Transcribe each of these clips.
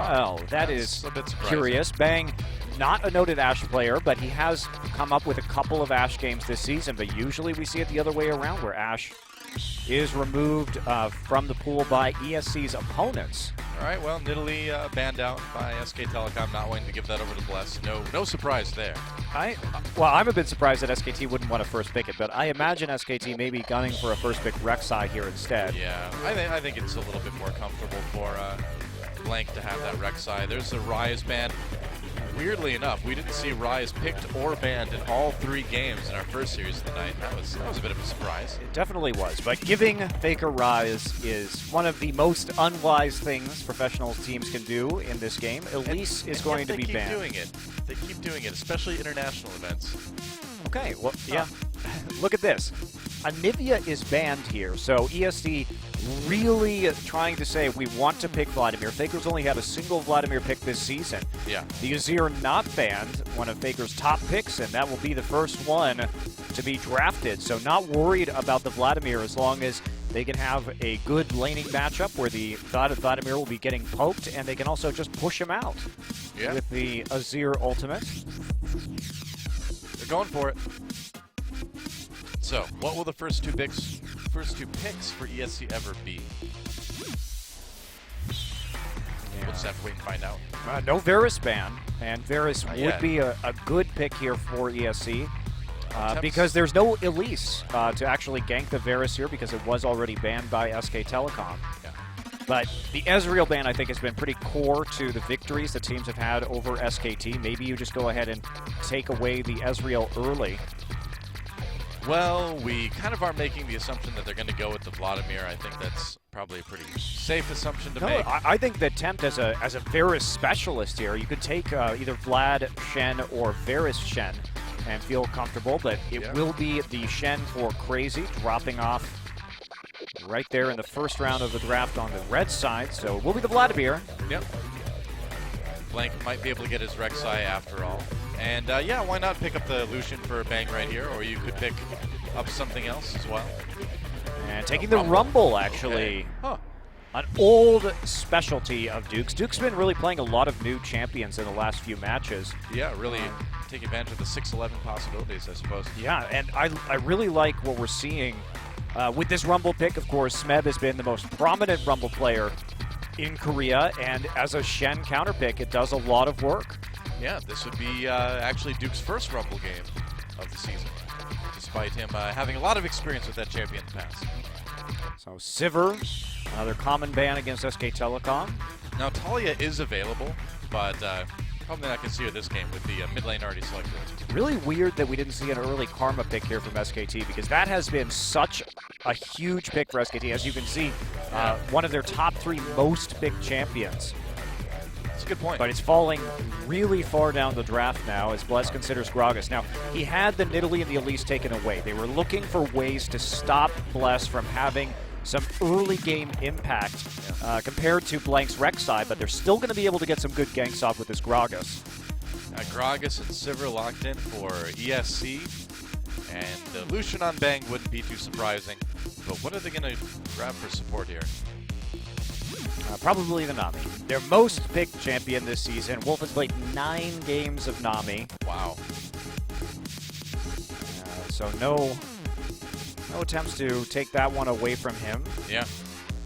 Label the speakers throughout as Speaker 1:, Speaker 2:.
Speaker 1: Well, that is a bit curious. Bang, not a noted Ashe player, but he has come up with a couple of Ashe games this season, but usually we see it the other way around, where Ashe is removed from the pool by ESC's opponents.
Speaker 2: All right, well, Nidalee banned out by SK Telecom, not wanting to give that over to Bless. No surprise there.
Speaker 1: Well, I'm a bit surprised that SKT wouldn't want to first pick it, but I imagine SKT may be gunning for a first pick Rek'Sai here instead.
Speaker 2: Yeah, I think it's a little bit more comfortable for Blank to have that Rek'Sai. There's a Ryze ban. Weirdly enough, we didn't see Ryze picked or banned in all 3 games in our first series of the night. That was a bit of a surprise.
Speaker 1: It definitely was, but giving Faker Ryze is one of the most unwise things professional teams can do in this game. Elise is going to be banned.
Speaker 2: They keep doing it, especially international events.
Speaker 1: Okay, well, yeah. Look at this. Anivia is banned here, so ESC really trying to say we want to pick Vladimir. Faker's only had a single Vladimir pick this season.
Speaker 2: Yeah.
Speaker 1: The Azir not banned, one of Faker's top picks, and that will be the first one to be drafted. So not worried about the Vladimir as long as they can have a good laning matchup where the Vladimir will be getting poked, and they can also just push him out with the Azir ultimate.
Speaker 2: They're going for it. So, what will the first two picks for ESC Ever be? We'll just have to wait and find out.
Speaker 1: No Varus ban, and Varus would be a good pick here for ESC. Because there's no Elise to actually gank the Varus here because it was already banned by SK Telecom.
Speaker 2: Yeah.
Speaker 1: But the Ezreal ban, I think, has been pretty core to the victories the teams have had over SKT. Maybe you just go ahead and take away the Ezreal early.
Speaker 2: Well, we kind of are making the assumption that they're going to go with the Vladimir. I think that's probably a pretty safe assumption to make.
Speaker 1: I think that Tempt as a Varus specialist here, you could take either Vlad Shen or Varus Shen and feel comfortable, but it will be the Shen for Crazy, dropping off right there in the first round of the draft on the red side, so it will be the Vladimir.
Speaker 2: Yep. Blank might be able to get his Rek'Sai after all. And yeah, why not pick up the Lucian for a bang right here, or you could pick up something else as well.
Speaker 1: And taking the Rumble, actually.
Speaker 2: Okay. Huh.
Speaker 1: An old specialty of Duke's. Duke's been really playing a lot of new champions in the last few matches.
Speaker 2: Yeah, really take advantage of the 6-11 possibilities, I suppose.
Speaker 1: Yeah, and I really like what we're seeing with this Rumble pick. Of course, Smeb has been the most prominent Rumble player in Korea, and as a Shen counter pick, it does a lot of work.
Speaker 2: Yeah, this would be actually Duke's first Rumble game of the season, despite him having a lot of experience with that champion in the past.
Speaker 1: So Sivir, another common ban against SK Telecom.
Speaker 2: Now Talia is available, but probably not consider this game with the mid lane already selected.
Speaker 1: Really weird that we didn't see an early Karma pick here from SKT, because that has been such a huge pick for SKT. As you can see, one of their top 3 most picked champions.
Speaker 2: That's a good point.
Speaker 1: But it's falling really far down the draft now as Bless considers Gragas. Now, he had the Nidalee and the Elise taken away. They were looking for ways to stop Bless from having some early game impact compared to Blank's Rek'Sai, but they're still going to be able to get some good ganks off with this Gragas.
Speaker 2: Gragas and Sivir locked in for ESC, and the Lucian on Bang wouldn't be too surprising. But what are they going to grab for support here?
Speaker 1: Probably the Nami. Their most picked champion this season. Wolf has played 9 games of Nami.
Speaker 2: Wow.
Speaker 1: So no attempts to take that one away from him.
Speaker 2: Yeah.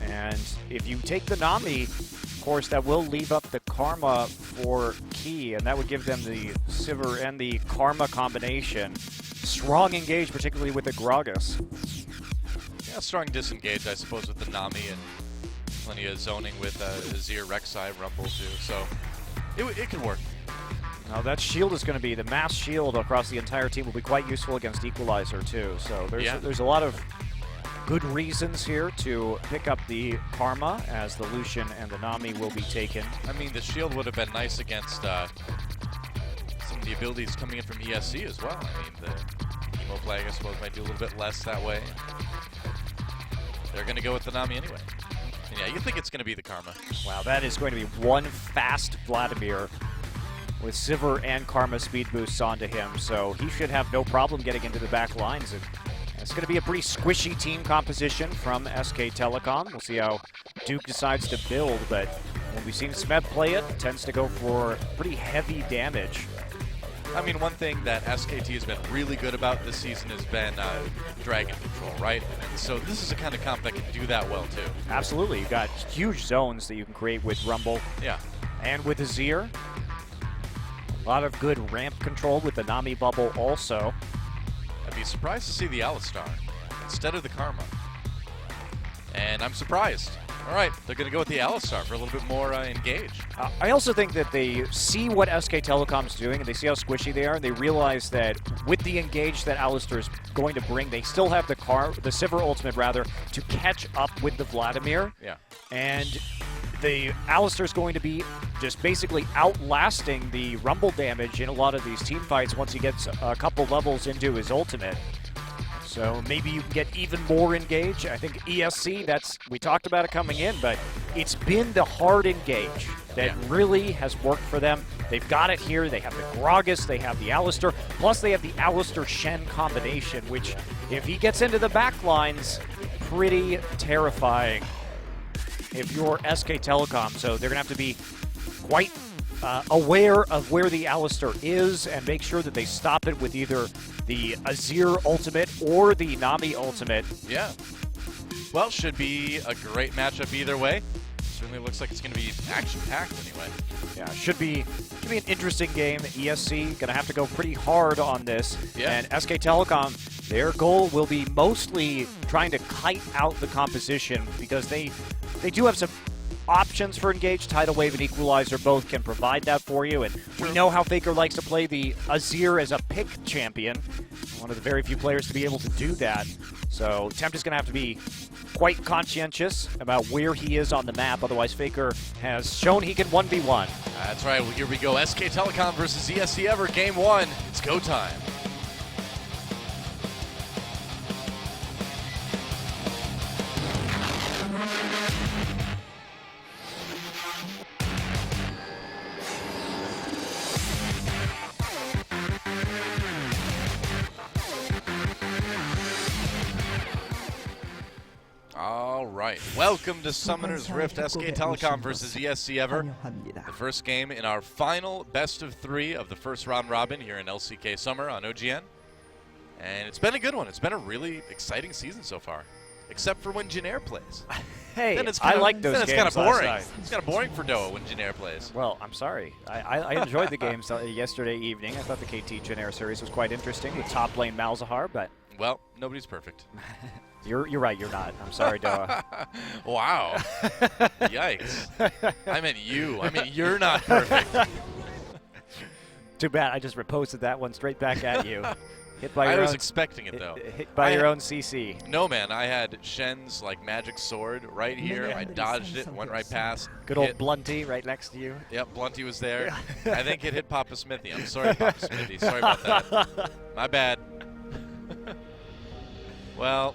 Speaker 1: And if you take the Nami, of course, that will leave up the Karma for Key, and that would give them the Sivir and the Karma combination. Strong engage, particularly with the Gragas.
Speaker 2: Yeah, strong disengage, I suppose, with the Nami, and plenty of zoning with Azir, Rek'Sai, Rumble too, so it can work.
Speaker 1: Now that shield is going to be, the mass shield across the entire team will be quite useful against Equalizer too, so there's a lot of good reasons here to pick up the Karma, as the Lucian and the Nami will be taken.
Speaker 2: I mean, the shield would have been nice against some of the abilities coming in from ESC as well. I mean, the Emo Flag, I suppose, might do a little bit less that way. They're going to go with the Nami anyway. And yeah, you think it's going to be the Karma.
Speaker 1: Wow, that is going to be one fast Vladimir with Sivir and Karma speed boosts onto him, so he should have no problem getting into the back lines. And it's going to be a pretty squishy team composition from SK Telecom. We'll see how Duke decides to build, but When we've seen Smeb play it tends to go for pretty heavy damage.
Speaker 2: I mean, one thing that SKT has been really good about this season has been dragon control, right? And so this is a kind of comp that can do that well, too.
Speaker 1: Absolutely. You've got huge zones that you can create with Rumble.
Speaker 2: Yeah.
Speaker 1: And with Azir. A lot of good ramp control with the Nami bubble also.
Speaker 2: I'd be surprised to see the Alistar instead of the Karma. And I'm surprised. All right, they're going to go with the Alistar for a little bit more engage.
Speaker 1: I also think that they see what SK Telecom's doing, and they see how squishy they are, and they realize that with the engage that Alistar is going to bring, they still have the Sivir ultimate, rather, to catch up with the Vladimir.
Speaker 2: Yeah.
Speaker 1: And the Alistar is going to be just basically outlasting the Rumble damage in a lot of these team fights once he gets a couple levels into his ultimate. So maybe you can get even more engage. I think ESC, we talked about it coming in, but it's been the hard engage that really has worked for them. They've got it here. They have the Gragas, they have the Alistar, plus they have the Alistar-Shen combination, which if he gets into the back lines, pretty terrifying if you're SK Telecom. So they're going to have to be quite aware of where the Alistar is and make sure that they stop it with either the Azir ultimate or the Nami ultimate.
Speaker 2: Yeah. Well, should be a great matchup either way. Certainly looks like it's going to be action-packed anyway.
Speaker 1: Yeah, should be an interesting game. ESC going to have to go pretty hard on this.
Speaker 2: Yeah.
Speaker 1: And SK Telecom, their goal will be mostly trying to kite out the composition because they do have some options for engage. Tidal Wave and Equalizer both can provide that for you, and we know how Faker likes to play the Azir as a pick champion. One of the very few players to be able to do that. So Tempt is going to have to be quite conscientious about where he is on the map, otherwise Faker has shown he can 1v1.
Speaker 2: That's right, well, here we go. SK Telecom versus ESC Ever, game one. It's go time. All right, welcome to Summoner's Rift, SK Telecom versus ESC Ever. The first game in our final best of 3 of the first round robin here in LCK Summer on OGN. And it's been a good one. It's been a really exciting season so far, except for when Janair plays.
Speaker 1: Hey,
Speaker 2: I
Speaker 1: like those games.
Speaker 2: It's kind of boring.
Speaker 1: Last night.
Speaker 2: It's kind of boring for Doa when Janair plays.
Speaker 1: Well, I'm sorry. I enjoyed the games yesterday evening. I thought the KT Janair series was quite interesting with top lane Malzahar, but...
Speaker 2: Well, nobody's perfect.
Speaker 1: You're right, you're not. I'm sorry, Doa.
Speaker 2: Wow. Yikes. I meant you. I mean, you're not perfect.
Speaker 1: Too bad. I just reposted that one straight back at you. Hit by your
Speaker 2: I was
Speaker 1: own,
Speaker 2: expecting it, though.
Speaker 1: Hit by your own CC.
Speaker 2: No, man. I had Shen's magic sword right here. I dodged it, went right past.
Speaker 1: Good old Blunty right next to you.
Speaker 2: Yep, Blunty was there. I think it hit Papa Smithy. I'm sorry, Papa Smithy. Sorry about that. My bad. Well...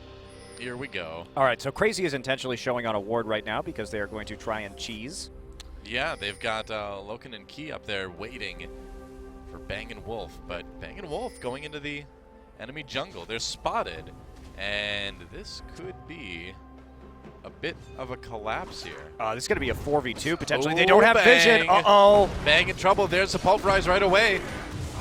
Speaker 2: Here we go.
Speaker 1: All right, so Crazy is intentionally showing on a ward right now because they are going to try and cheese.
Speaker 2: Yeah, they've got LokeN and Key up there waiting for Bang & Wolf, but Bang & Wolf going into the enemy jungle. They're spotted, and this could be a bit of a collapse here.
Speaker 1: This is going to be a 4v2 potentially.
Speaker 2: Ooh,
Speaker 1: they don't have vision. Uh-oh.
Speaker 2: Bang in trouble. There's the pulverize right away.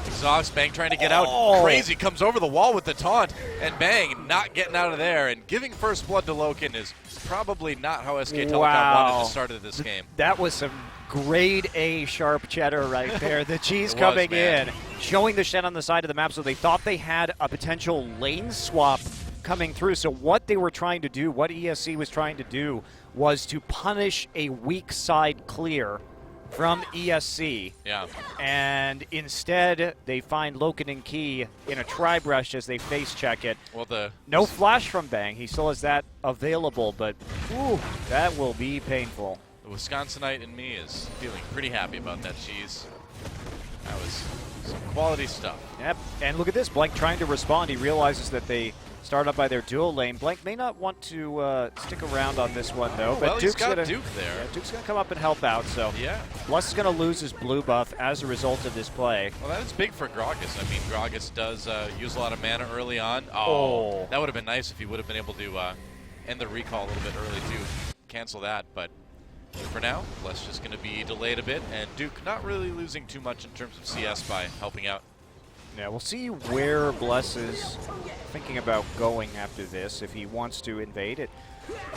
Speaker 2: Exhaust, Bang trying to get out. Crazy comes over the wall with the taunt, and Bang not getting out of there. And giving first blood to LokeN is probably not how SK Telecom wanted to start this game.
Speaker 1: That was some grade A sharp cheddar right there. The cheese coming in, showing the Shen on the side of the map, so they thought they had a potential lane swap coming through. So what they were trying to do, what ESC was trying to do, was to punish a weak side clear from ESC.
Speaker 2: Yeah.
Speaker 1: And instead, they find LokeN and Key in a tri-brush as they face check it.
Speaker 2: Well,
Speaker 1: no flash from Bang. He still has that available, but ooh, that will be painful.
Speaker 2: The Wisconsinite in me is feeling pretty happy about that cheese. That was some quality stuff.
Speaker 1: Yep. And look at this. Blank trying to respond. He realizes that they start up by their dual lane. Blank may not want to stick around on this one, though.
Speaker 2: Well,
Speaker 1: but
Speaker 2: he's got Duke there.
Speaker 1: Yeah, Duke's going to come up and help out. So
Speaker 2: yeah.
Speaker 1: Bless is going to lose his blue buff as a result of this play.
Speaker 2: Well, that is big for Gragas. I mean, Gragas does use a lot of mana early on. Oh, that would have been nice if he would have been able to end the recall a little bit early, too. Cancel that, but For now, Bless just going to be delayed a bit, and Duke not really losing too much in terms of CS by helping out.
Speaker 1: Yeah, we'll see where Bless is thinking about going after this. If he wants to invade, it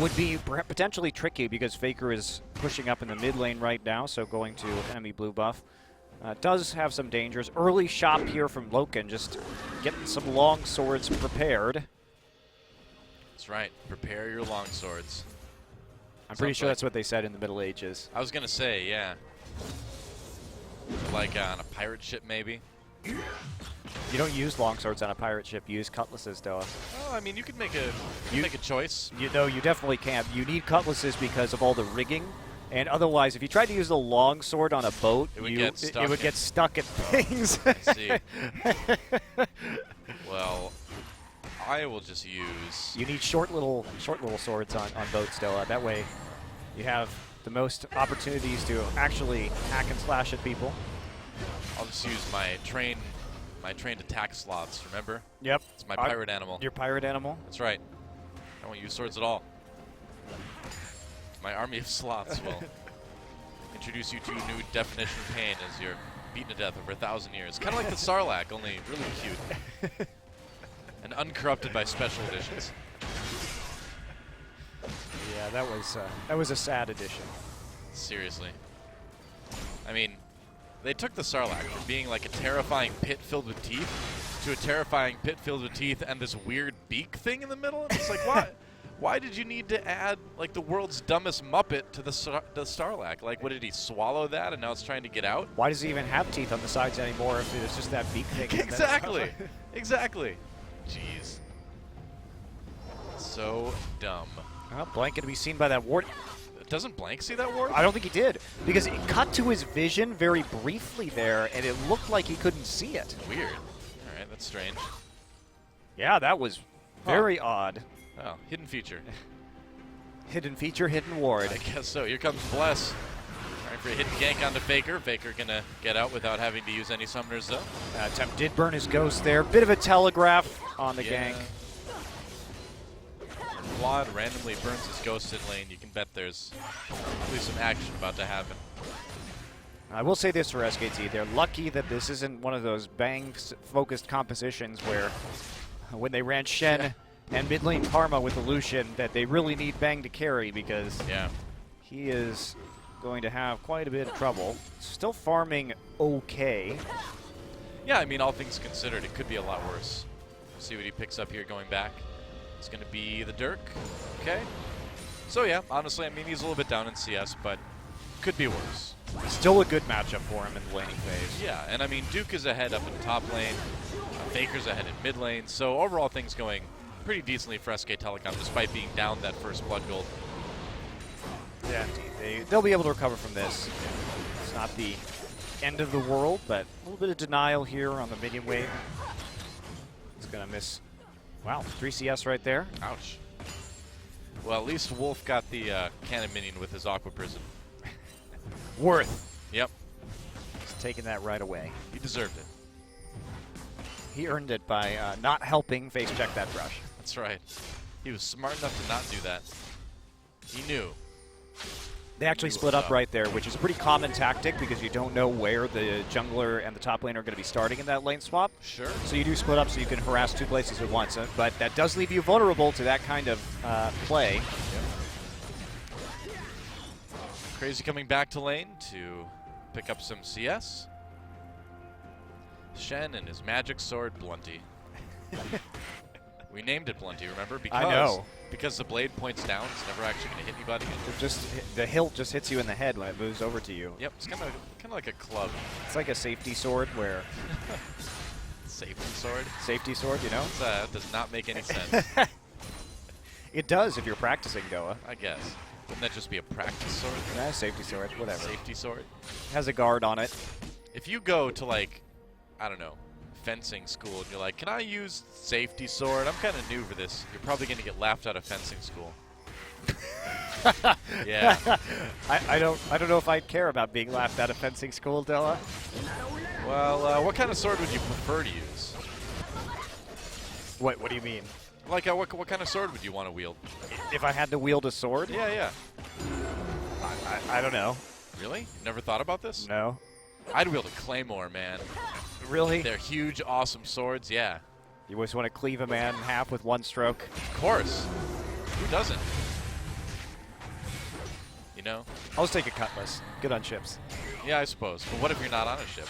Speaker 1: would be potentially tricky because Faker is pushing up in the mid lane right now, so going to enemy blue buff does have some dangers. Early shop here from LokeN, just getting some long swords prepared.
Speaker 2: That's right, prepare your long swords.
Speaker 1: I'm pretty sure that's what they said in the Middle Ages.
Speaker 2: I was going to say, yeah. Like on a pirate ship, maybe.
Speaker 1: You don't use longswords on a pirate ship. You use cutlasses, though.
Speaker 2: Oh, I mean, you could make a choice.
Speaker 1: You definitely can. You need cutlasses because of all the rigging, and otherwise, if you tried to use the longsword on a boat, it would get stuck in things.
Speaker 2: I see. Well, I will just use.
Speaker 1: You need short little swords on boats, though. That way, you have the most opportunities to actually hack and slash at people.
Speaker 2: I'll just use my trained attack sloths, remember?
Speaker 1: Yep.
Speaker 2: It's my pirate animal.
Speaker 1: Your pirate animal?
Speaker 2: That's right. I won't use swords at all. My army of sloths will introduce you to a new definition of pain as you're beaten to death over 1,000 years. Kind of like the Sarlacc, only really cute. And uncorrupted by special editions.
Speaker 1: Yeah, that was a sad addition.
Speaker 2: Seriously. I mean, they took the Sarlacc from being like a terrifying pit filled with teeth to a terrifying pit filled with teeth and this weird beak thing in the middle. And it's like, why? Why did you need to add like the world's dumbest Muppet to the Sarlacc? Like, what did he swallow that and now it's trying to get out?
Speaker 1: Why does he even have teeth on the sides anymore if it's just that beak thing?
Speaker 2: Exactly. Exactly. Jeez. So dumb.
Speaker 1: Well, Blank going to be seen by that ward.
Speaker 2: Doesn't Blank see that ward?
Speaker 1: I don't think he did, because it cut to his vision very briefly there, and it looked like he couldn't see it.
Speaker 2: Weird. All right, that's strange.
Speaker 1: Yeah, that was very odd.
Speaker 2: Oh, hidden feature.
Speaker 1: Hidden feature, hidden ward.
Speaker 2: I guess so. Here comes Bless. Trying for a hidden gank onto Faker. Faker gonna get out without having to use any summoners though.
Speaker 1: Tempt did burn his ghost there. Bit of a telegraph on the gank.
Speaker 2: Vlad randomly burns his ghost in lane. You can bet there's probably some action about to happen.
Speaker 1: I will say this for SKT. They're lucky that this isn't one of those bang-focused compositions where when they ran Shen and mid lane Karma with the Lucian, that they really need Bang to carry because he is going to have quite a bit of trouble. Still farming okay.
Speaker 2: Yeah, I mean, all things considered, it could be a lot worse. See what he picks up here going back. It's going to be the Dirk. Okay. So, yeah, honestly, I mean, he's a little bit down in CS, but could be worse.
Speaker 1: Still a good matchup for him in the laning phase.
Speaker 2: Yeah, and I mean, Duke is ahead up in top lane. Faker's ahead in mid lane. So, overall, things going pretty decently for SK Telecom, despite being down that first blood gold.
Speaker 1: Yeah, they'll be able to recover from this. It's not the end of the world, but a little bit of denial here on the minion wave. He's going to miss. Wow, 3 CS right there.
Speaker 2: Ouch. Well, at least Wolf got the cannon minion with his Aqua Prison.
Speaker 1: Worth.
Speaker 2: Yep.
Speaker 1: He's taking that right away.
Speaker 2: He deserved it.
Speaker 1: He earned it by not helping face check that brush.
Speaker 2: That's right. He was smart enough to not do that. He knew.
Speaker 1: They actually split up right there, which is a pretty common tactic because you don't know where the jungler and the top lane are going to be starting in that lane swap.
Speaker 2: Sure.
Speaker 1: So you do split up so you can harass 2 places at once. But that does leave you vulnerable to that kind of play.
Speaker 2: Yep. Crazy coming back to lane to pick up some CS. Shen and his magic sword, Blunty. We named it Blunty, remember? Because,
Speaker 1: I know.
Speaker 2: Because the blade points down, it's never actually going to hit anybody.
Speaker 1: The hilt just hits you in the head when it moves over to you.
Speaker 2: Yep, it's kind of like a club.
Speaker 1: It's like a safety sword where...
Speaker 2: Safety sword?
Speaker 1: Safety sword, you know?
Speaker 2: That does not make any sense.
Speaker 1: It does if you're practicing, Goa.
Speaker 2: I guess. Wouldn't that just be a practice sword?
Speaker 1: Nah, safety sword, whatever.
Speaker 2: Safety sword?
Speaker 1: Has a guard on it.
Speaker 2: If you go to, like, I don't know, fencing school and you're like, can I use safety sword? I'm kind of new for this. You're probably going to get laughed out of fencing school. Yeah.
Speaker 1: I don't know if I'd care about being laughed out of fencing school, Della.
Speaker 2: Well, what kind of sword would you prefer to use?
Speaker 1: What do you mean?
Speaker 2: Like, what kind of sword would you want to wield?
Speaker 1: If I had to wield a sword?
Speaker 2: Yeah, yeah.
Speaker 1: I don't know.
Speaker 2: Really? You've never thought about this?
Speaker 1: No.
Speaker 2: I'd wield a Claymore, man.
Speaker 1: Really?
Speaker 2: They're huge, awesome swords, yeah.
Speaker 1: You always want to cleave a man in half with one stroke?
Speaker 2: Of course. Who doesn't? You know?
Speaker 1: I'll just take a cutlass. Good on ships.
Speaker 2: Yeah, I suppose. But what if you're not on a ship?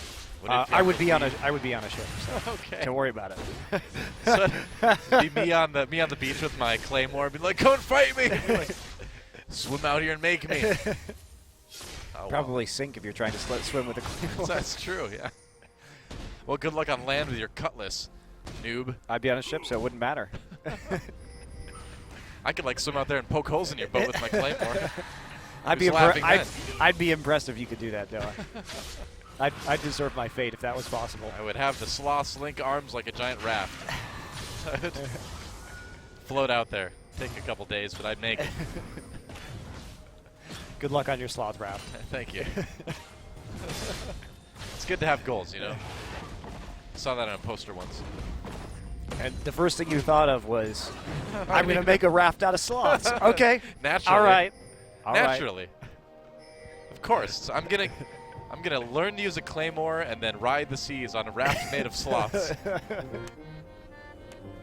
Speaker 1: I would be on a ship. So
Speaker 2: Okay.
Speaker 1: don't worry about it.
Speaker 2: So, be me on the beach with my Claymore, be like, "Come and fight me!" Like, swim out here and make me. Oh,
Speaker 1: Probably sink if you're trying to swim with a claymore.
Speaker 2: That's true. Yeah. Well, good luck on land with your cutlass, noob.
Speaker 1: I'd be on a ship, so it wouldn't matter.
Speaker 2: I could like swim out there and poke holes in your boat with my Claymore.
Speaker 1: I'd be impressed if you could do that, Dylan. I'd deserve my fate if that was possible.
Speaker 2: I would have the sloths link arms like a giant raft. I'd float out there. Take a couple days, but I'd make it.
Speaker 1: Good luck on your sloth raft.
Speaker 2: Thank you. It's good to have goals, you know. Saw that on a poster once.
Speaker 1: And the first thing you thought of was, I'm going to make a raft out of sloths. Okay.
Speaker 2: Naturally.
Speaker 1: All right.
Speaker 2: Naturally. Of course. I'm gonna learn to use a Claymore and then ride the seas on a raft made of sloths.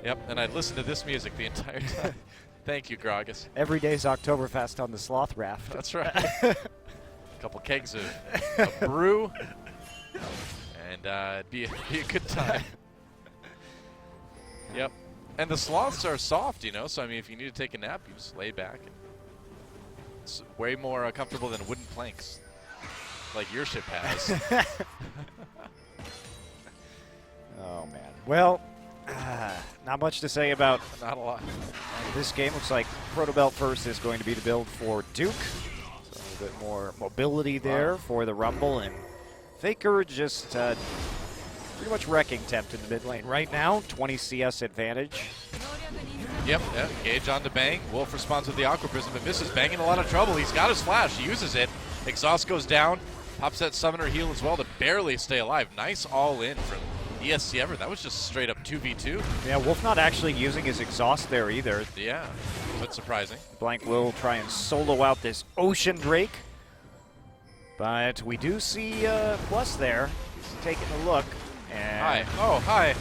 Speaker 2: Yep, and I'd listen to this music the entire time. Thank you, Gragas.
Speaker 1: Every day's Oktoberfest on the sloth raft.
Speaker 2: That's right. A couple kegs of brew, and it'd be a good time. Yep. And the sloths are soft, you know, so I mean, if you need to take a nap, you just lay back. It's way more comfortable than wooden planks, like your ship has.
Speaker 1: Oh, man. Well, not much to say about
Speaker 2: Not a lot.
Speaker 1: this game. Looks like Protobelt first is going to be the build for Duke. So a little bit more mobility there for the Rumble. And Faker just pretty much wrecking Tempt in the mid lane. Right now, 20 CS advantage.
Speaker 2: Yep, engage on to Bang. Wolf responds with the Aqua Prism, but misses. Bang in a lot of trouble. He's got his flash. He uses it. Exhaust goes down. Pops that Summoner heal as well to barely stay alive. Nice all-in from ESC Ever. That was just straight up 2v2.
Speaker 1: Yeah, Wolf not actually using his exhaust there either.
Speaker 2: Yeah, but surprising.
Speaker 1: Blank will try and solo out this Ocean Drake. But we do see Plus there. He's taking a look. And
Speaker 2: Hi. Oh, hi.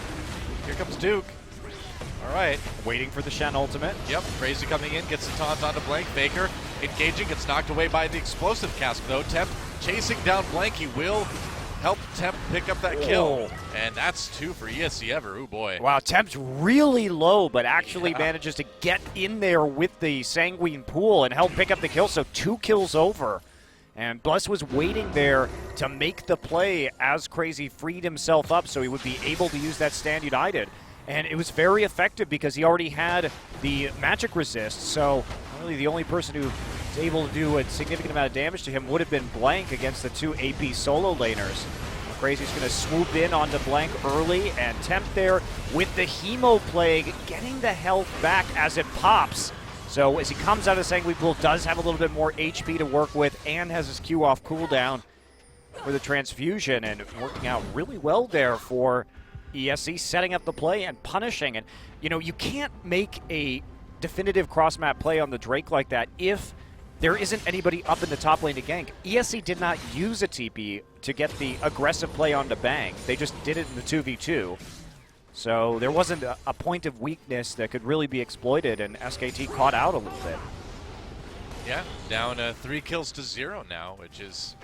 Speaker 2: Here comes Duke. All right.
Speaker 1: waiting for the Shen ultimate.
Speaker 2: Yep, Crazy coming in, gets the taunt onto Blank. Baker engaging, gets knocked away by the explosive cask though. Tempt chasing down Blank. He will help Tempt pick up that kill. And that's 2 for ESC Ever. Oh boy.
Speaker 1: Wow, Tempt's really low, but actually manages to get in there with the Sanguine Pool and help pick up the kill. So 2 kills over. And Bless was waiting there to make the play as Crazy freed himself up so he would be able to use that stand united. And it was very effective because he already had the magic resist. So really the only person who was able to do a significant amount of damage to him would have been Blank against the 2 AP solo laners. Crazy's going to swoop in onto Blank early, and Tempt there with the Hemo Plague getting the health back as it pops. So as he comes out of Sanguine Pool, does have a little bit more HP to work with and has his Q off cooldown for the transfusion, and working out really well there for ESC, setting up the play and punishing. And, you know, you can't make a definitive cross-map play on the Drake like that if there isn't anybody up in the top lane to gank. ESC did not use a TP to get the aggressive play onto Bang. They just did it in the 2v2. So there wasn't a point of weakness that could really be exploited, and SKT caught out a little bit.
Speaker 2: Yeah, down 3 kills to 0 now, which is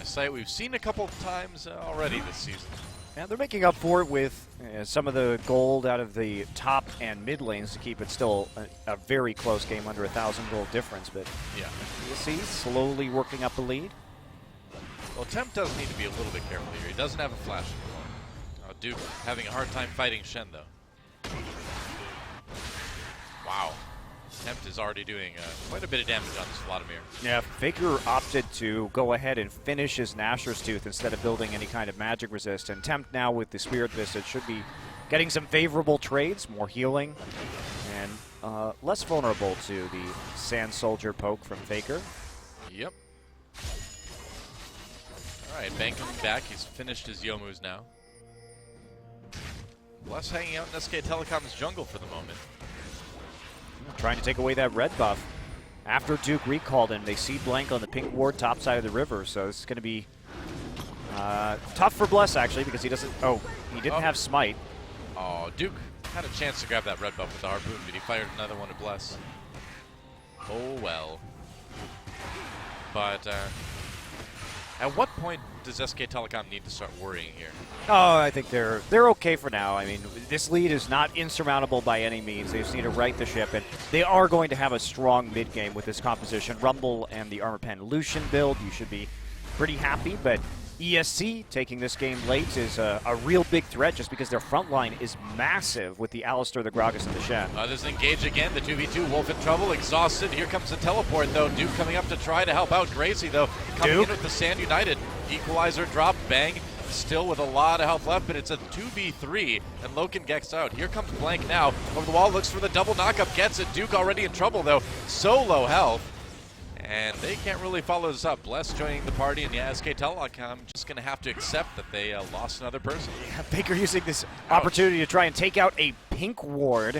Speaker 2: a sight we've seen a couple times already this season.
Speaker 1: Yeah, they're making up for it with some of the gold out of the top and mid lanes to keep it still a very close game, under 1,000 gold difference. But
Speaker 2: yeah,
Speaker 1: you see, slowly working up the lead.
Speaker 2: Well, Tempt does need to be a little bit careful here. He doesn't have a flash anymore. Duke having a hard time fighting Shen, though. Wow. Tempt is already doing quite a bit of damage on this Vladimir.
Speaker 1: Yeah, Faker opted to go ahead and finish his Nashor's Tooth instead of building any kind of magic resist. And Tempt now with the Spirit Visage should be getting some favorable trades, more healing, and less vulnerable to the Sand Soldier poke from Faker.
Speaker 2: Yep. All right, Bang coming back. He's finished his Yomus now. Bless hanging out in SK Telecom's jungle for the moment.
Speaker 1: Trying to take away that red buff. after Duke recalled him, they see blank on the pink ward top side of the river, so this is going to be tough for Bless, actually, because he doesn't... Oh, he didn't have Smite.
Speaker 2: Oh, Duke had a chance to grab that red buff with the harpoon, but he fired another one to Bless. Oh, well. But at what point does SK Telecom need to start worrying here?
Speaker 1: Oh, I think they're okay for now. I mean, this lead is not insurmountable by any means. They just need to right the ship, and they are going to have a strong mid game with this composition. Rumble and the Armor Pen Lucian build, you should be pretty happy, but ESC taking this game late is a real big threat just because their front line is massive with the Alistar, the Gragas, and the Shen.
Speaker 2: There's an engage again, the 2v2, Wolf in trouble, exhausted. Here comes the teleport, though. Duke coming up to try to help out. Gracie, though, coming in with the Sand United. Equalizer drop, bang. Still with a lot of health left, but it's a 2v3, and LokeN gets out. Here comes Blank now. Over the wall, looks for the double knockup, gets it. Duke already in trouble, though. So low health. And they can't really follow this up. Bless joining the party, and yeah, SK Telecom just going to have to accept that they lost another person. Yeah,
Speaker 1: Faker using this opportunity to try and take out a pink ward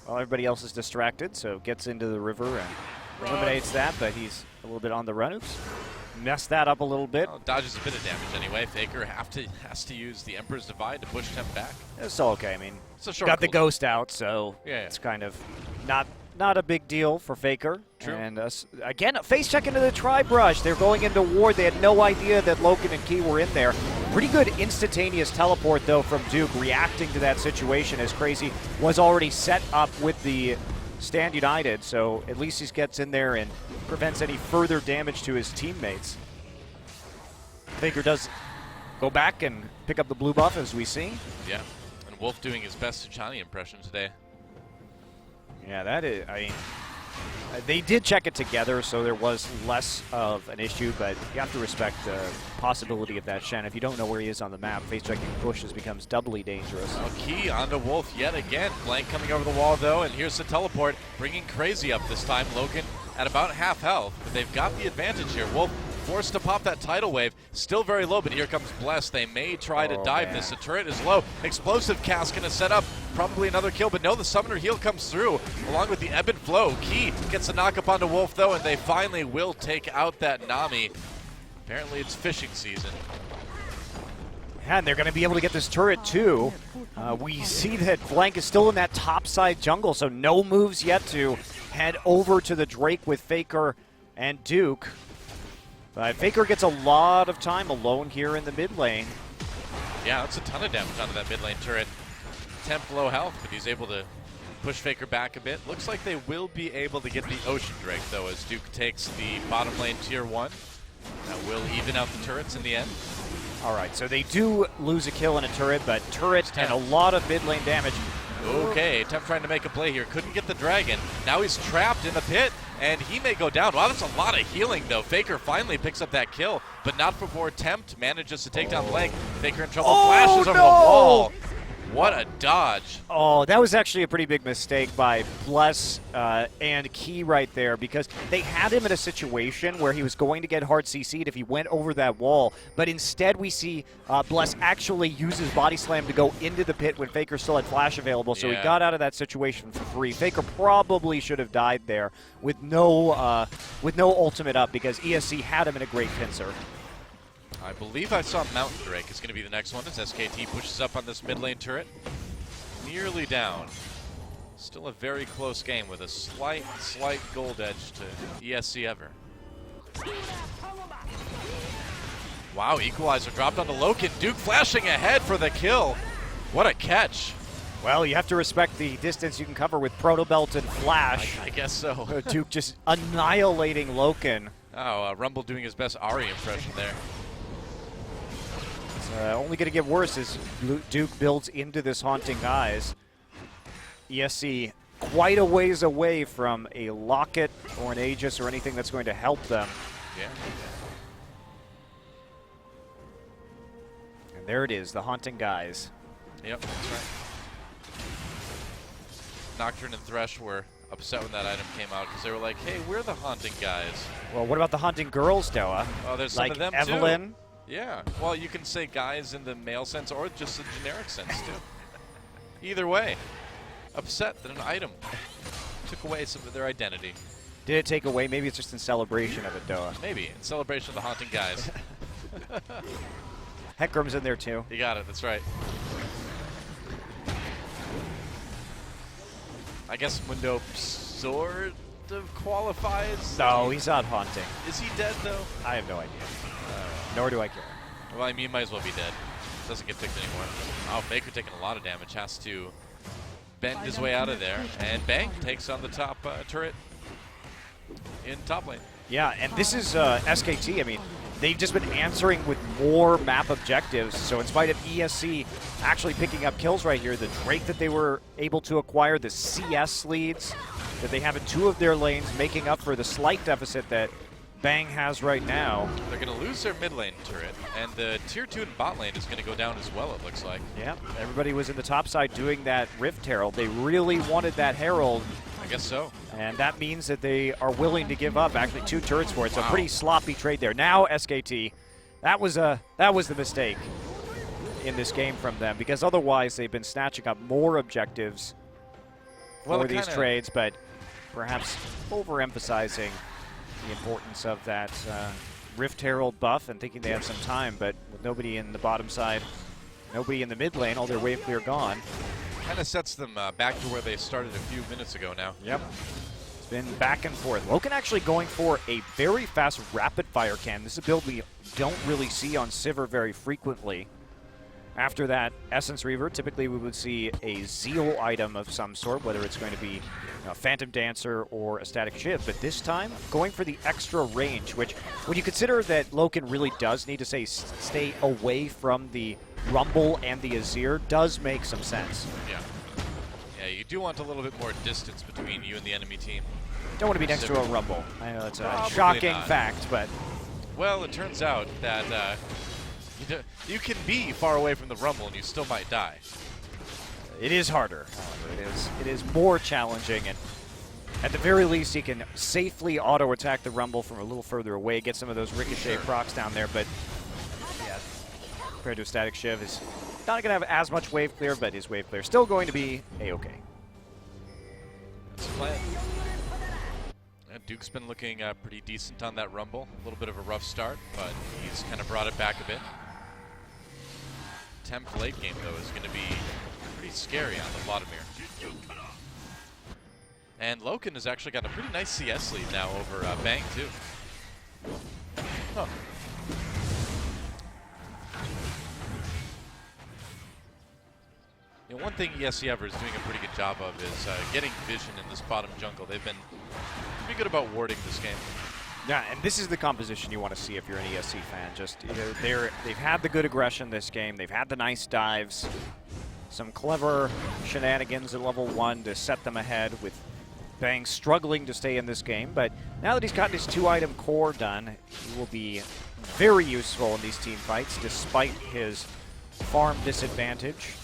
Speaker 1: while everybody else is distracted, so gets into the river and eliminates that, but he's a little bit on the run. Oops. Messed that up a little bit.
Speaker 2: Well, dodges a bit of damage anyway. Faker has to use the Emperor's Divide to push Tempt back.
Speaker 1: It's all okay. I mean,
Speaker 2: it's a short
Speaker 1: got the ghost out, so
Speaker 2: yeah.
Speaker 1: It's kind of not a big deal for Faker.
Speaker 2: True.
Speaker 1: And again, a face check into the tri-brush. They're going into ward. They had no idea that LokeN and Key were in there. Pretty good instantaneous teleport, though, from Duke, reacting to that situation as Crazy was already set up with the Stand United. So at least he gets in there and prevents any further damage to his teammates. Faker does go back and pick up the blue buff, as we see.
Speaker 2: Yeah, and Wolf doing his best Chani impression today.
Speaker 1: Yeah, that is, I mean, they did check it together, so there was less of an issue, but you have to respect the possibility of that Shen. If you don't know where he is on the map, face checking pushes becomes doubly dangerous.
Speaker 2: Key onto Wolf yet again. Blank coming over the wall, though, and here's the teleport, bringing Crazy up this time. LokeN at about half health, but they've got the advantage here. Wolf forced to pop that tidal wave, still very low, but here comes Bless. They may try to dive this. The turret is low. Explosive cast gonna set up probably another kill, but no, the Summoner heal comes through along with the ebb and flow. Key gets the knock up onto Wolf, though, and they finally will take out that Nami. Apparently it's fishing season.
Speaker 1: Yeah, and they're going to be able to get this turret, too. We see that Blank is still in that top side jungle, so no moves yet to head over to the Drake with Faker and Duke. But Faker gets a lot of time alone here in the mid lane.
Speaker 2: Yeah, that's a ton of damage onto that mid lane turret. Tempt low health, but he's able to push Faker back a bit. Looks like they will be able to get the Ocean Drake, though, as Duke takes the bottom lane tier 1. That will even out the turrets in the end.
Speaker 1: All right, so they do lose a kill in a turret, but turret and a lot of mid lane damage.
Speaker 2: Okay, Tempt trying to make a play here. Couldn't get the dragon. Now he's trapped in the pit, and he may go down. Wow, that's a lot of healing, though. Faker finally picks up that kill, but not before Tempt manages to take down Blank. Faker in trouble, flashes over the wall. What a dodge.
Speaker 1: Oh, that was actually a pretty big mistake by Bless and Key right there, because they had him in a situation where he was going to get hard CC'd if he went over that wall. But instead we see Bless actually use his body slam to go into the pit when Faker still had flash available. So he got out of that situation for free. Faker probably should have died there with no ultimate up, because ESC had him in a great pincer.
Speaker 2: I believe I saw Mountain Drake is going to be the next one as SKT pushes up on this mid lane turret. Nearly down. Still a very close game with a slight gold edge to ESC Ever. Wow, Equalizer dropped onto LokeN. Duke flashing ahead for the kill. What a catch.
Speaker 1: Well, you have to respect the distance you can cover with Proto Belt and Flash.
Speaker 2: I guess so.
Speaker 1: Duke just annihilating LokeN.
Speaker 2: Oh, Rumble doing his best Ahri impression there.
Speaker 1: Only going to get worse as Duke builds into this Haunting Eyes. ESC quite a ways away from a Locket or an Aegis or anything that's going to help them.
Speaker 2: Yeah.
Speaker 1: And there it is, the Haunting Guys.
Speaker 2: Yep, that's right. Nocturne and Thresh were upset when that item came out because they were like, hey, we're the Haunting Guys.
Speaker 1: Well, what about the Haunting Girls, Doa?
Speaker 2: Oh, there's
Speaker 1: like
Speaker 2: some of them
Speaker 1: Evelyn?
Speaker 2: too. Yeah, well, you can say guys in the male sense or just the generic sense, too. Either way, upset that an item took away some of their identity.
Speaker 1: Did it take away? Maybe it's just in celebration of it, Doa.
Speaker 2: Maybe, in celebration of the haunting guys.
Speaker 1: Heckram's in there too.
Speaker 2: You got it, that's right. I guess Mundo sort of qualifies.
Speaker 1: No, he's not haunting.
Speaker 2: Is he dead, though?
Speaker 1: I have no idea. Nor do I care.
Speaker 2: Well, I mean, he might as well be dead. Doesn't get picked anymore. Oh, Faker taking a lot of damage. Has to bend his way out of there. And bang, takes on the top turret in top lane.
Speaker 1: Yeah, and this is SKT. I mean, they've just been answering with more map objectives. So in spite of ESC actually picking up kills right here, the Drake that they were able to acquire, the CS leads that they have in 2 of their lanes, making up for the slight deficit that Bang has right now.
Speaker 2: They're going to lose their mid lane turret, and the tier 2 and bot lane is going to go down as well, it looks like.
Speaker 1: Yeah, everybody was in the top side doing that Rift Herald. They really wanted that Herald.
Speaker 2: I guess so.
Speaker 1: And that means that they are willing to give up actually 2 turrets for it. So
Speaker 2: wow.
Speaker 1: Pretty sloppy trade there. Now SKT, that was the mistake in this game from them, because otherwise they've been snatching up more objectives for these trades, but perhaps overemphasizing the importance of that Rift Herald buff and thinking they have some time, but with nobody in the bottom side, nobody in the mid lane, all their wave clear gone.
Speaker 2: Kind of sets them back to where they started a few minutes ago now.
Speaker 1: Yep. It's been back and forth. LokeN actually going for a very fast rapid fire cannon. This is a build we don't really see on Sivir very frequently. After that Essence Reaver, typically we would see a Zeal item of some sort, whether it's going to be a Phantom Dancer or a Static Shiv. But this time, going for the extra range, which when you consider that LokeN really does need to stay away from the Rumble and the Azir, does make some sense.
Speaker 2: Yeah. Yeah, you do want a little bit more distance between you and the enemy team.
Speaker 1: Don't want to be next to a Rumble. I know it's a
Speaker 2: Probably
Speaker 1: shocking
Speaker 2: not.
Speaker 1: fact, but...
Speaker 2: Well, it turns out that you can be far away from the Rumble and you still might die.
Speaker 1: It is harder, however. It is more challenging, and at the very least, he can safely auto-attack the Rumble from a little further away, get some of those ricochet procs down there, but yeah, compared to a Static Shiv, is not going to have as much wave clear, but his wave clear is still going to be A-okay.
Speaker 2: That's the plan. Yeah, Duke's been looking pretty decent on that Rumble. A little bit of a rough start, but he's kind of brought it back a bit. Tempt late game, though, is going to be pretty scary on the Vladimir. And LokeN has actually got a pretty nice CS lead now over Bang, too. Huh. You know, one thing ESC Ever is doing a pretty good job of is getting vision in this bottom jungle. They've been pretty good about warding this game.
Speaker 1: Yeah, and this is the composition you want to see if you're an ESC fan. Just they've had the good aggression this game. They've had the nice dives, some clever shenanigans at level 1 to set them ahead, with Bang struggling to stay in this game. But now that he's got his 2-item core done, he will be very useful in these team fights, despite his farm disadvantage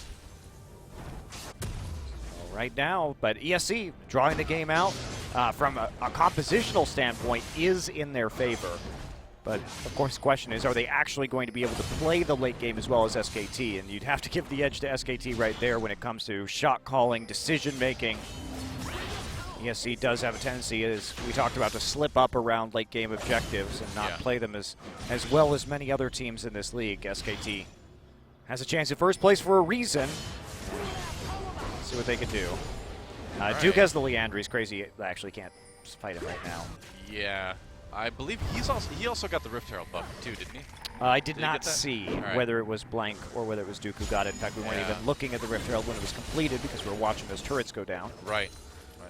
Speaker 1: right now. But ESC drawing the game out from a compositional standpoint is in their favor. But of course the question is, are they actually going to be able to play the late game as well as SKT? And you'd have to give the edge to SKT right there when it comes to shot calling, decision making. ESC does have a tendency, as we talked about, to slip up around late game objectives and not play them as well as many other teams in this league. SKT has a chance at first place for a reason. See what they can do. Duke has the Leandry. He's crazy. I actually can't fight him right now.
Speaker 2: Yeah, I believe he also got the Rift Herald buff too, didn't he?
Speaker 1: I did not see whether it was Blank or whether it was Duke who got it. In fact, we weren't even looking at the Rift Herald when it was completed because we were watching those turrets go down.
Speaker 2: Right.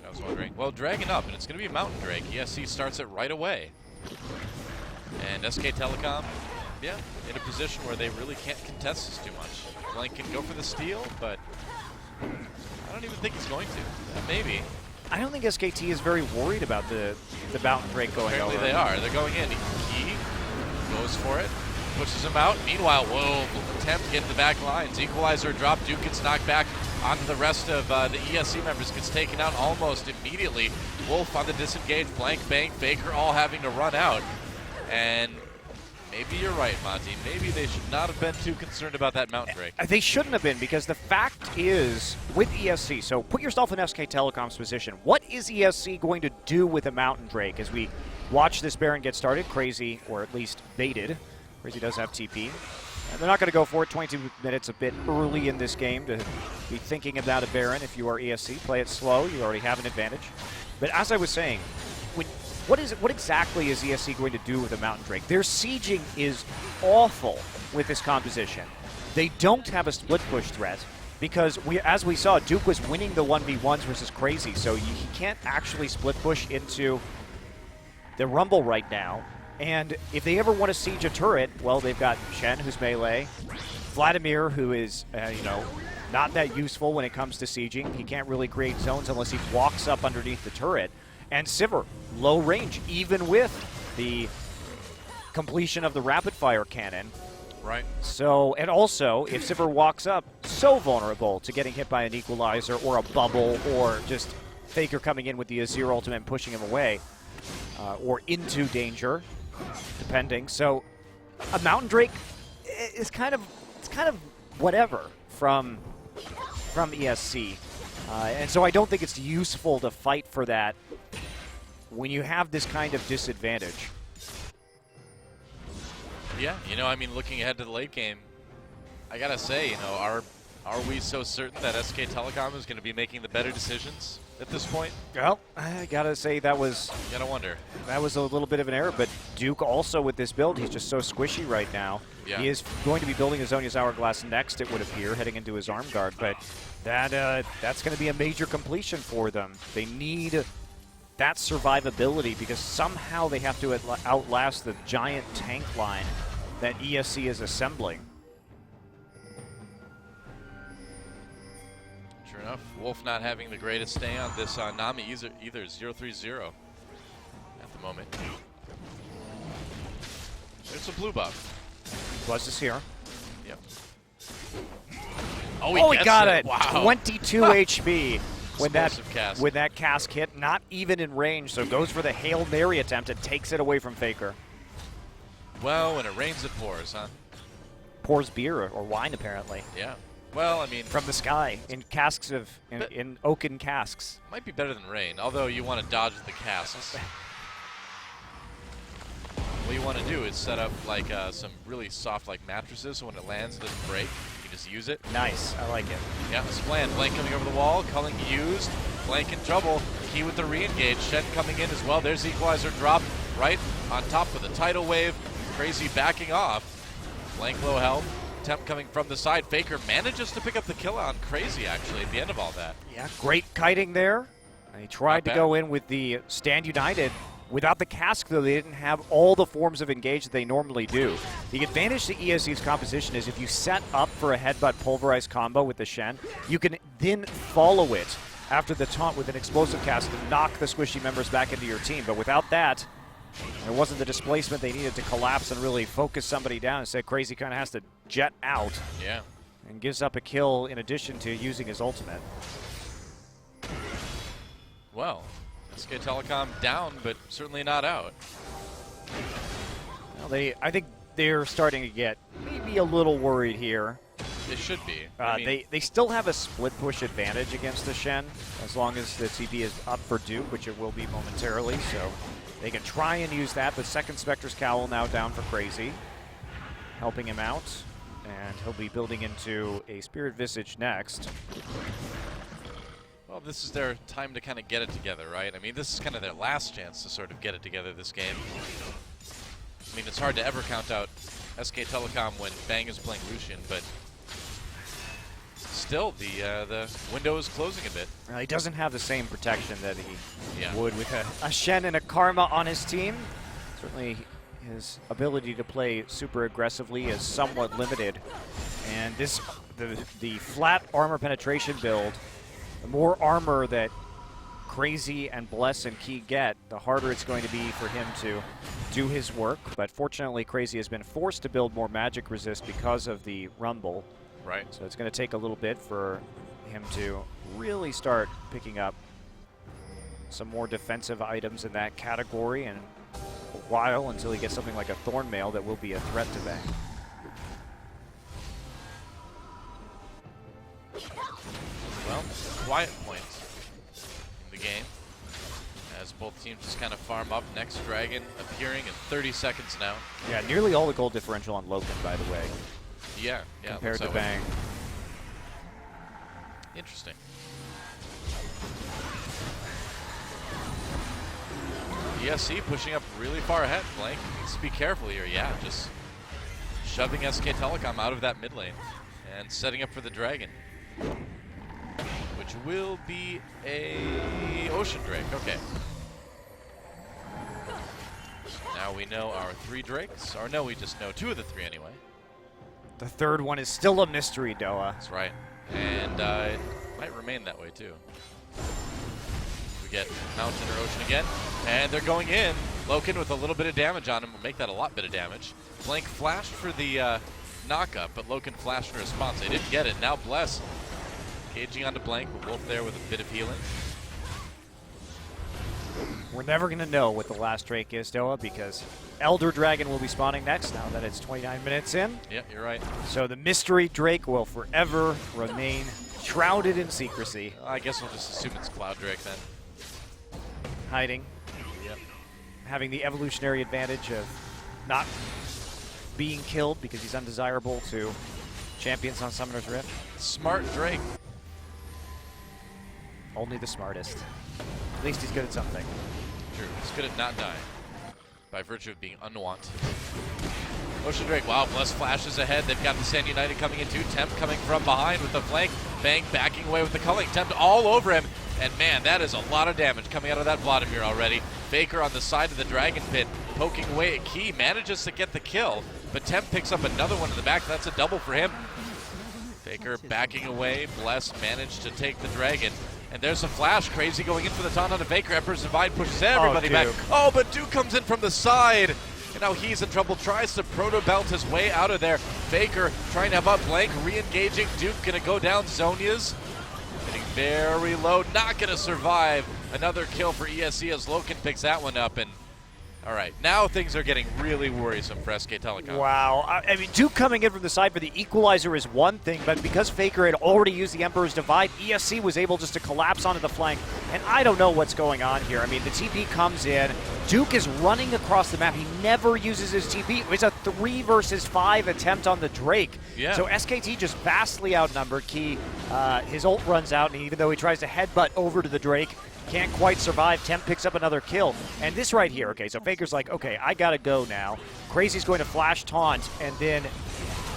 Speaker 2: I was wondering. Well, dragging up, and it's going to be Mountain Drake. ESC starts it right away. And SK Telecom, yeah, in a position where they really can't contest this too much. Blank can go for the steal, but I don't even think he's going to. Maybe.
Speaker 1: I don't think SKT is very worried about the Mountain Drake going over.
Speaker 2: Apparently they are. They're going in. He goes for it, pushes him out. Meanwhile, whoa, Tempt getting the back lines. Equalizer drop. Duke gets knocked back onto the rest of the ESC members. Gets taken out almost immediately. Wolf on the disengage. Blank, Bang, Faker all having to run out. And Maybe you're right, Monty. Maybe they should not have been too concerned about that Mountain Drake.
Speaker 1: They shouldn't have been, because the fact is, with ESC, so put yourself in SK Telecom's position. What is ESC going to do with a Mountain Drake as we watch this Baron get started? Crazy, or at least baited. Crazy does have TP. And they're not going to go for it. 22 minutes a bit early in this game to be thinking about a Baron. If you are ESC, play it slow. You already have an advantage. But as I was saying, what exactly is ESC going to do with a Mountain Drake? Their sieging is awful with this composition. They don't have a split push threat because, as we saw, Duke was winning the 1v1s versus Crazy, so he can't actually split push into the Rumble right now. And if they ever want to siege a turret, well, they've got Shen, who's melee, Vladimir, who is, not that useful when it comes to sieging. He can't really create zones unless he walks up underneath the turret. And Sivir, low range, even with the completion of the rapid-fire cannon.
Speaker 2: Right.
Speaker 1: So, and also, if Sivir walks up, so vulnerable to getting hit by an equalizer or a bubble or just Faker coming in with the Azir ultimate and pushing him away or into danger, depending. So, a Mountain Drake is kind of whatever from ESC. And so I don't think it's useful to fight for that when you have this kind of disadvantage.
Speaker 2: Yeah, I mean, looking ahead to the late game, I gotta say, are we so certain that SK Telecom is going to be making the better decisions at this point?
Speaker 1: Well, I gotta say that was...
Speaker 2: Gotta wonder.
Speaker 1: That was a little bit of an error, but Duke also with this build, he's just so squishy right now.
Speaker 2: Yeah.
Speaker 1: He is going to be building his Zhonya's Hourglass next, it would appear, heading into his arm guard, but that's going to be a major completion for them. They need that survivability because somehow they have to outlast the giant tank line that ESC is assembling.
Speaker 2: Sure enough, Wolf not having the greatest stay on this Nami either 0-3-0 at the moment. There's a blue buff.
Speaker 1: Plus is here.
Speaker 2: Yep.
Speaker 1: Oh, he got it!
Speaker 2: Wow.
Speaker 1: 22 HP when that cask hit, not even in range, so goes for the Hail Mary attempt and takes it away from Faker.
Speaker 2: Well, when it rains, it pours, huh?
Speaker 1: Pours beer or wine, apparently.
Speaker 2: Yeah. Well, I mean...
Speaker 1: From the sky, in casks of... in oaken casks.
Speaker 2: Might be better than rain, although you want to dodge the casks. What you want to do is set up like some really soft mattresses so when it lands it doesn't break. You just use it.
Speaker 1: Nice, I like it.
Speaker 2: Yeah, Splan, Blank coming over the wall, Culling used, Blank in trouble, Key with the re-engage, Shen coming in as well, there's the equalizer drop right on top of the tidal wave, Crazy backing off, Blank low health, Tempt coming from the side, Faker manages to pick up the kill on Crazy actually at the end of all that.
Speaker 1: Yeah, great kiting there. He tried to go in with the Stand United. Without the cask, though, they didn't have all the forms of engage that they normally do. The advantage to ESC's composition is if you set up for a headbutt pulverize combo with the Shen, you can then follow it after the taunt with an explosive cast to knock the squishy members back into your team. But without that, there wasn't the displacement they needed to collapse and really focus somebody down. Instead, Crazy kind of has to jet out.
Speaker 2: Yeah.
Speaker 1: And gives up a kill in addition to using his ultimate.
Speaker 2: Well, SK Telecom down, but certainly not out.
Speaker 1: Well, I think they're starting to get maybe a little worried here.
Speaker 2: They should be.
Speaker 1: They still have a split push advantage against the Shen, as long as the TP is up for Duke, which it will be momentarily, so they can try and use that. But second Spectre's Cowl now down for Crazy, helping him out, and he'll be building into a Spirit Visage next.
Speaker 2: Well, this is their time to kind of get it together, right? I mean, this is kind of their last chance to sort of get it together this game. I mean, it's hard to ever count out SK Telecom when Bang is playing Lucian, but still, the window is closing a bit.
Speaker 1: He doesn't have the same protection that he would with a Shen and a Karma on his team. Certainly, his ability to play super aggressively is somewhat limited. And the flat armor penetration build, the more armor that Crazy and Bless and Key get, the harder it's going to be for him to do his work. But fortunately, Crazy has been forced to build more magic resist because of the Rumble.
Speaker 2: Right.
Speaker 1: So it's going to take a little bit for him to really start picking up some more defensive items in that category and while until he gets something like a Thornmail that will be a threat to Bang.
Speaker 2: Well, quiet point in the game as both teams just kind of farm up. Next Dragon appearing in 30 seconds now.
Speaker 1: Yeah, nearly all the gold differential on LokeN, by the way.
Speaker 2: Yeah,
Speaker 1: compared to Bang.
Speaker 2: Interesting. ESC pushing up really far ahead. Blank needs to be careful here. Yeah, just shoving SK Telecom out of that mid lane and setting up for the Dragon, which will be a Ocean Drake. Okay. Now we know our 3 Drakes. Or no, we just know 2 of the 3 anyway.
Speaker 1: The third one is still a mystery, Doa.
Speaker 2: That's right. And it might remain that way too. We get Mountain or Ocean again. And they're going in. LokeN with a little bit of damage on him will make that a lot bit of damage. Blank flashed for the knock-up, but LokeN flashed in response. They didn't get it. Now Bless engaging onto Blank, with Wolf there with a bit of healing.
Speaker 1: We're never going to know what the last Drake is, Doa, because Elder Dragon will be spawning next now that it's 29 minutes in.
Speaker 2: Yep, you're right.
Speaker 1: So the mystery Drake will forever remain shrouded in secrecy.
Speaker 2: I guess we'll just assume it's Cloud Drake then.
Speaker 1: Hiding.
Speaker 2: Yep.
Speaker 1: Having the evolutionary advantage of not being killed because he's undesirable to champions on Summoner's Rift.
Speaker 2: Smart Drake.
Speaker 1: Only the smartest. At least he's good at something.
Speaker 2: True. He's good at not dying by virtue of being unwanted. Ocean Drake, wow, Bless flashes ahead. They've got the Sand United coming in too. Tempt coming from behind with the flank. Bang backing away with the culling. Tempt all over him. And man, that is a lot of damage coming out of that Vladimir already. Faker on the side of the Dragon Pit, poking away at Key, manages to get the kill. But Tempt picks up another one in the back. That's a double for him. Faker backing away. Bless managed to take the Dragon. And there's a flash. Crazy going in for the taunt on the Faker. Emperor's Divide pushes everybody back. Oh, but Duke comes in from the side. And now he's in trouble. Tries to proto-belt his way out of there. Faker trying to have up Blank. Re-engaging. Duke going to go down. Zonia's getting very low. Not going to survive. Another kill for ESC as LokeN picks that one up. And all right, now things are getting really worrisome for SK Telecom.
Speaker 1: Wow. I mean, Duke coming in from the side for the equalizer is one thing, but because Faker had already used the Emperor's Divide, ESC was able just to collapse onto the flank, and I don't know what's going on here. I mean, the TP comes in. Duke is running across the map. He never uses his TP. It's a 3 versus 5 attempt on the Drake.
Speaker 2: Yeah.
Speaker 1: So SKT just vastly outnumbered. Key, his ult runs out, and even though he tries to headbutt over to the Drake, can't quite survive. Tempt picks up another kill. And this right here, okay, so Faker's like, okay, I gotta go now. Crazy's going to flash taunt, and then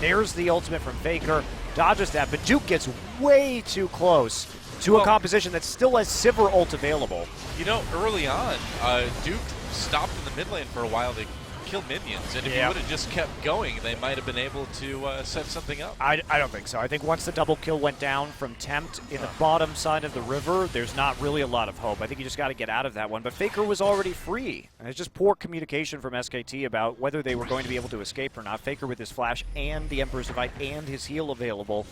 Speaker 1: there's the ultimate from Faker. Dodges that, but Duke gets way too close to a composition that still has Sivir ult available.
Speaker 2: You know, early on, Duke stopped in the mid lane for a while to kill minions, and if he would have just kept going, they might have been able to set something up.
Speaker 1: I don't think so. I think once the double kill went down from Tempt in the bottom side of the river, there's not really a lot of hope. I think you just got to get out of that one. But Faker was already free. And it's just poor communication from SKT about whether they were going to be able to escape or not. Faker with his flash and the Emperor's Divide and his heal available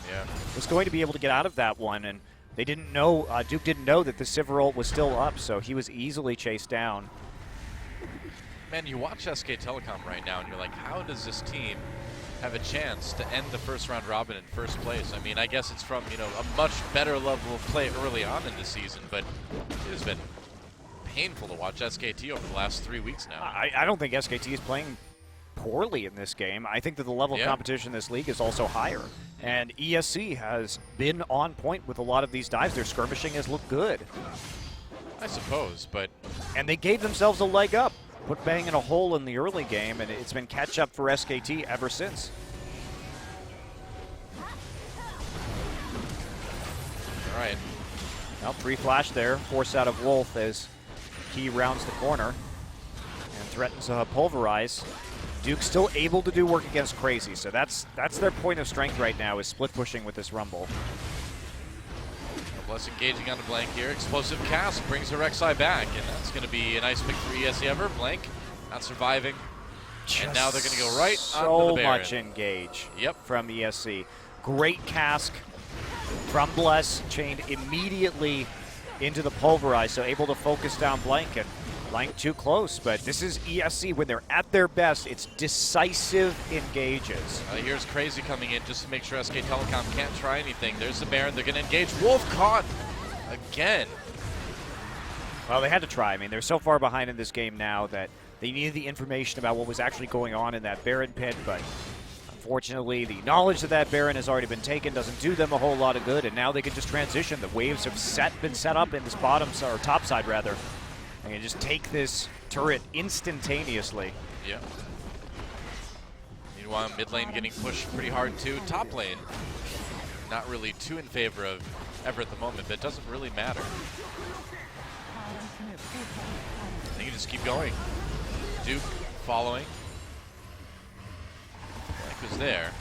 Speaker 1: was going to be able to get out of that one. And they didn't know, Duke didn't know that the Sivir ult was still up, so he was easily chased down.
Speaker 2: Man, you watch SK Telecom right now, and you're like, how does this team have a chance to end the first round robin in first place? I mean, I guess it's from, you know, a much better level of play early on in the season, but it has been painful to watch SKT over the last 3 weeks now.
Speaker 1: I don't think SKT is playing poorly in this game. I think that the level of competition in this league is also higher. And ESC has been on point with a lot of these dives. Their skirmishing has looked good.
Speaker 2: I suppose, but...
Speaker 1: And they gave themselves a leg up. Put Bang in a hole in the early game, and it's been catch-up for SKT ever since.
Speaker 2: All right.
Speaker 1: Well, 3 flash there. Force out of Wolf as Key rounds the corner and threatens a pulverize. Duke still able to do work against Crazy, so that's their point of strength right now, is split pushing with this Rumble.
Speaker 2: Bless engaging on the Blank here. Explosive cast brings the Rek'Sai back, and that's going to be a nice pick for ESC Ever. Blank not surviving, and now they're going to go right onto the Baron.
Speaker 1: So much engage from ESC. Great cask from Bless, chained immediately into the pulverize, so able to focus down Blank. And Blank too close, but this is ESC. When they're at their best, it's decisive engages.
Speaker 2: Here's Crazy coming in just to make sure SK Telecom can't try anything. There's the Baron. They're going to engage. Wolf caught again.
Speaker 1: Well, they had to try. I mean, they're so far behind in this game now that they needed the information about what was actually going on in that Baron pit, but unfortunately, the knowledge that that Baron has already been taken doesn't do them a whole lot of good, and now they can just transition. The waves have been set up in this bottom, or top side rather. They can just take this turret instantaneously.
Speaker 2: Yeah. Meanwhile, mid lane getting pushed pretty hard too. Top lane, not really too in favor of Ever at the moment, but it doesn't really matter. They can just keep going. Duke following. Blank was there.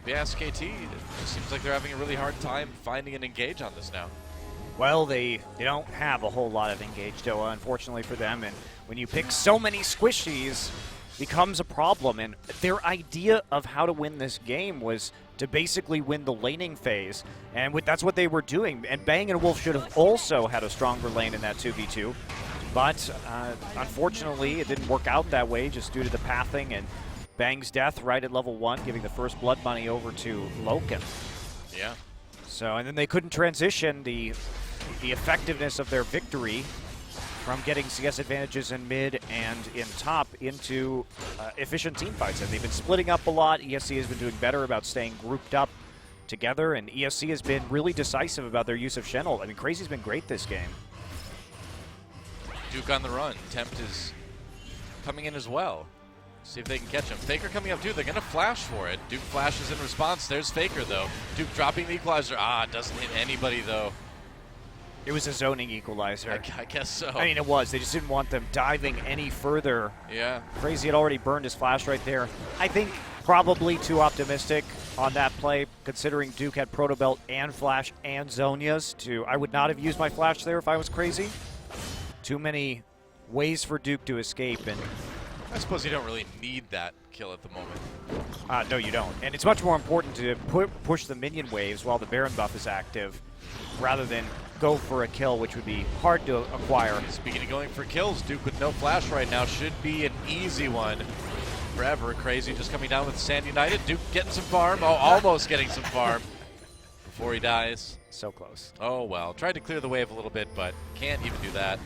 Speaker 2: The SKT, it just seems like they're having a really hard time finding an engage on this now.
Speaker 1: Well, they don't have a whole lot of engage, though, unfortunately for them. And when you pick so many squishies, becomes a problem. And their idea of how to win this game was to basically win the laning phase. And that's what they were doing. And Bang and Wolf should have also had a stronger lane in that 2v2. But unfortunately, it didn't work out that way just due to the pathing and Bang's death right at level 1, giving the first blood money over to LokeN.
Speaker 2: Yeah.
Speaker 1: So, and then they couldn't transition the effectiveness of their victory from getting CS advantages in mid and in top into efficient team fights. And they've been splitting up a lot. ESC has been doing better about staying grouped up together, and ESC has been really decisive about their use of Shen. I mean, Crazy's been great this game.
Speaker 2: Duke on the run. Tempt is coming in as well. See if they can catch him. Faker coming up too. They're going to flash for it. Duke flashes in response. There's Faker though. Duke dropping the equalizer. Doesn't hit anybody though.
Speaker 1: It was a zoning equalizer.
Speaker 2: I guess so.
Speaker 1: I mean, it was. They just didn't want them diving any further.
Speaker 2: Yeah.
Speaker 1: Crazy had already burned his flash right there. I think probably too optimistic on that play, considering Duke had Proto Belt and Flash and Zonia's. I would not have used my Flash there if I was Crazy. Too many ways for Duke to escape, and
Speaker 2: I suppose you don't really need that kill at the moment.
Speaker 1: No, you don't. And it's much more important to push the minion waves while the Baron buff is active, rather than go for a kill, which would be hard to acquire.
Speaker 2: Speaking of going for kills, Duke with no flash right now should be an easy one. Forever. Crazy just coming down with Sand United. Duke getting some farm. Almost getting some farm before he dies.
Speaker 1: So close.
Speaker 2: Oh, well. Tried to clear the wave a little bit, but can't even do that.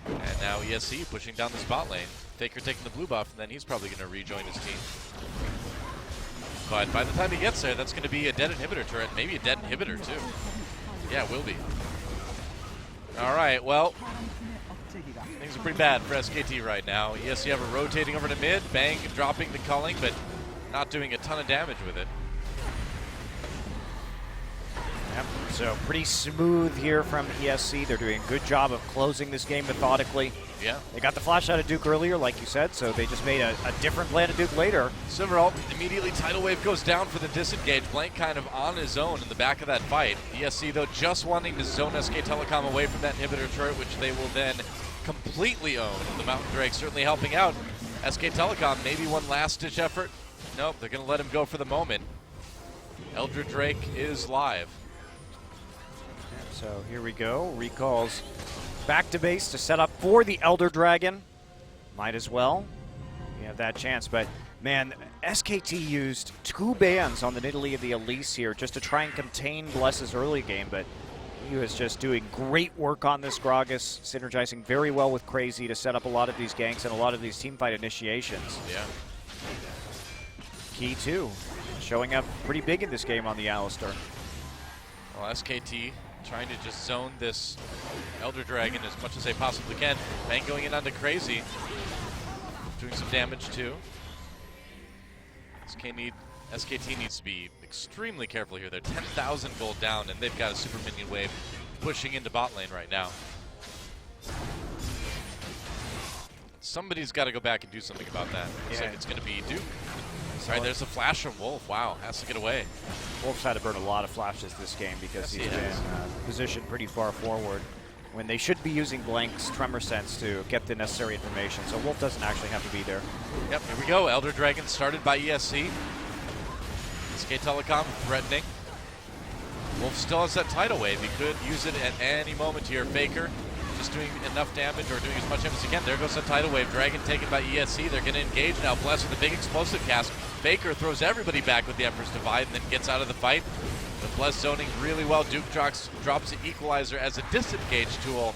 Speaker 2: And now ESC pushing down the spot lane. Faker taking the blue buff, and then he's probably going to rejoin his team. But by the time he gets there, that's going to be a dead inhibitor turret, maybe a dead inhibitor too. Yeah, it will be. All right, well, things are pretty bad for SKT right now. ESC Ever rotating over to mid, Bang dropping the culling, but not doing a ton of damage with it.
Speaker 1: Yep. So pretty smooth here from ESC. They're doing a good job of closing this game methodically.
Speaker 2: Yeah.
Speaker 1: They got the flash out of Duke earlier, like you said, so they just made a different plan to Duke later.
Speaker 2: Silver ult, immediately Tidal Wave goes down for the disengage. Blank kind of on his own in the back of that fight. ESC, though, just wanting to zone SK Telecom away from that inhibitor turret, which they will then completely own. The Mountain Drake certainly helping out. SK Telecom, maybe one last-ditch effort. Nope, they're going to let him go for the moment. Elder Drake is live.
Speaker 1: So here we go. Recalls back to base to set up for the Elder Dragon. Might as well. You have that chance, but man, SKT used 2 bans on the Nidalee of the Elise here just to try and contain Bless's early game, but he was just doing great work on this Gragas, synergizing very well with Crazy to set up a lot of these ganks and a lot of these teamfight initiations.
Speaker 2: Yeah.
Speaker 1: Key 2, showing up pretty big in this game on the Alistar.
Speaker 2: Well, SKT trying to just zone this Elder Dragon as much as they possibly can. Bang going in onto Crazy. Doing some damage too. SKT needs to be extremely careful here. They're 10,000 gold down and they've got a super minion wave pushing into bot lane right now. Somebody's got to go back and do something about that. Looks like it's going to be Duke. All right, there's a flash from Wolf. Wow, has to get away.
Speaker 1: Wolf's had to burn a lot of flashes this game because he's been positioned pretty far forward when they should be using Blank's Tremor Sense to get the necessary information. So Wolf doesn't actually have to be there.
Speaker 2: Yep, here we go. Elder Dragon started by ESC. SK Telecom threatening. Wolf still has that tidal wave. He could use it at any moment here. Faker just doing enough damage, or doing as much damage as he can. There goes the tidal wave. Dragon taken by ESC. They're going to engage now. Bless with the big explosive cast. Faker throws everybody back with the Emperor's Divide and then gets out of the fight. But Bless zoning really well. Duke drops the Equalizer as a disengage tool.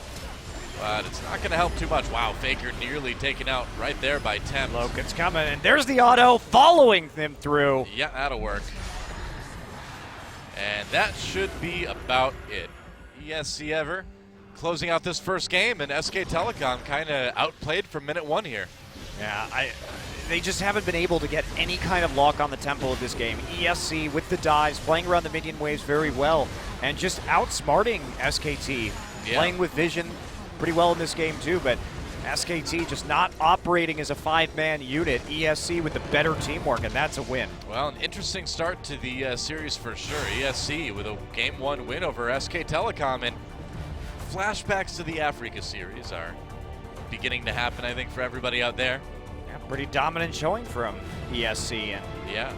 Speaker 2: But it's not going to help too much. Wow, Faker nearly taken out right there by Tempt.
Speaker 1: LokeN's coming, and there's the auto following them through.
Speaker 2: Yeah, that'll work. And that should be about it. ESC Ever closing out this first game, and SK Telecom kind of outplayed from minute one here.
Speaker 1: Yeah, they just haven't been able to get any kind of lock on the tempo of this game. ESC with the dives, playing around the minion waves very well, and just outsmarting SKT.
Speaker 2: Yeah.
Speaker 1: Playing with vision pretty well in this game too, but SKT just not operating as a five-man unit. ESC with the better teamwork, and that's a win.
Speaker 2: Well, an interesting start to the series for sure. ESC with a Game 1 win over SK Telecom, and flashbacks to the Africa series are beginning to happen, I think, for everybody out there.
Speaker 1: Yeah, pretty dominant showing from ESC, and
Speaker 2: Yeah.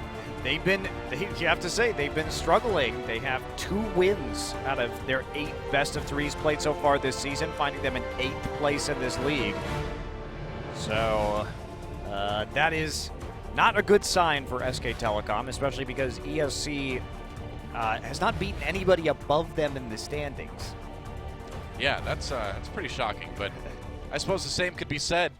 Speaker 1: you have to say, they've been struggling. They have 2 wins out of their 8 best-of-3s played so far this season, finding them in 8th place in this league. So that is not a good sign for SK Telecom, especially because ESC has not beaten anybody above them in the standings.
Speaker 2: Yeah, that's pretty shocking, but I suppose the same could be said